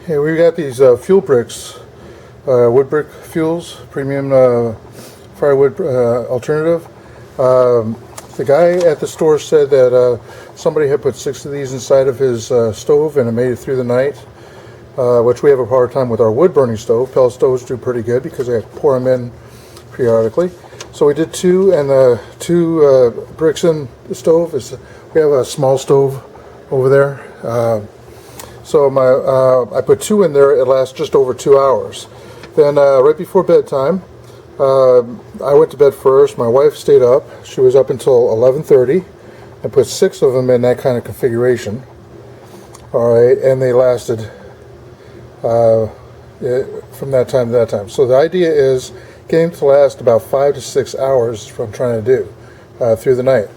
Hey, we got these fuel bricks, wood brick fuels, premium firewood alternative. The guy at the store said that somebody had put 6 of these inside of his stove and it made it through the night, which we have a hard time with our wood burning stove. Pellet stoves do pretty good because they have to pour them in periodically. So we did 2, and the 2 bricks in the stove we have a small stove over there. So I put 2 in there. It lasts just over 2 hours. Then right before bedtime, I went to bed first. My wife stayed up. She was up until 11:30. I put 6 of them in that kind of configuration. All right, and they lasted from that time to that time. So the idea is getting to last about 5 to 6 hours is what I'm trying to do through the night.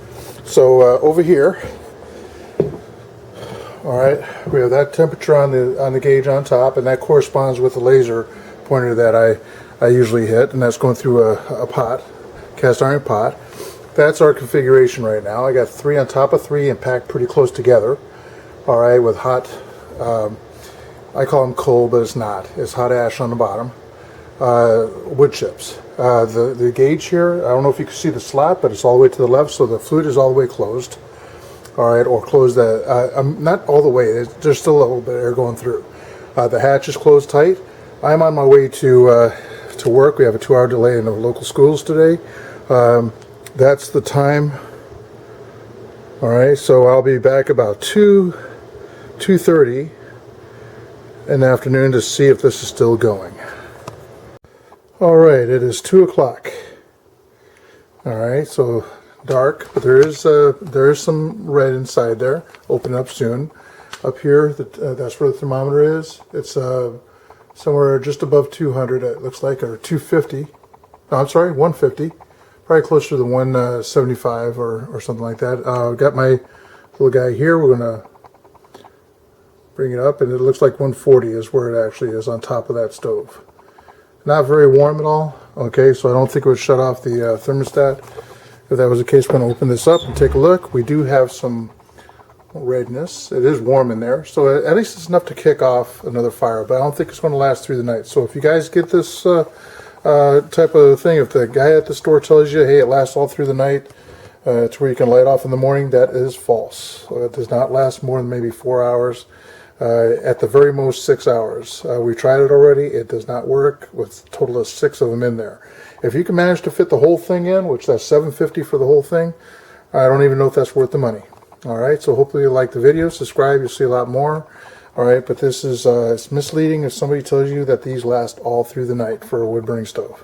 So over here, all right, we have that temperature on the gauge on top, and that corresponds with the laser pointer that I usually hit, and that's going through a pot, cast iron pot. That's our configuration right now. I got 3 on top of 3 and packed pretty close together. All right, with hot, I call them coal, but it's not. It's hot ash on the bottom. Wood chips. The gauge here, I don't know if you can see the slot, but it's all the way to the left, so the fluid is all the way closed. All right, or close that. Not all the way. There's still a little bit of air going through. The hatch is closed tight. I'm on my way to work. We have a 2-hour delay in the local schools today. That's the time. All right, so I'll be back about 2:30 in the afternoon to see if this is still going. All right, it is 2 o'clock. All right, so dark, but there is some red inside there. Open up soon. Up here, that's where the thermometer is. It's somewhere just above 200. It looks like, or 250. No, I'm sorry, 150. Probably closer to the 175 or something like that. Got my little guy here. We're gonna bring it up, and it looks like 140 is where it actually is on top of that stove. Not very warm at all. Okay, so I don't think it would shut off the thermostat. If that was the case, we're going to open this up and take a look. We do have some redness. It is warm in there, so at least it's enough to kick off another fire, but I don't think it's going to last through the night. So if you guys get this type of thing, if the guy at the store tells you, hey, it lasts all through the night, it's where you can light off in the morning, that is false. It does not last more than maybe 4 hours. At the very most 6 hours. We tried it already. It does not work with a total of 6 of them in there. If you can manage to fit the whole thing in, which that's $750 for the whole thing, I don't even know if that's worth the money. All right, so hopefully you like the video. Subscribe, you'll see a lot more. All right, but this is it's misleading if somebody tells you that these last all through the night for a wood burning stove.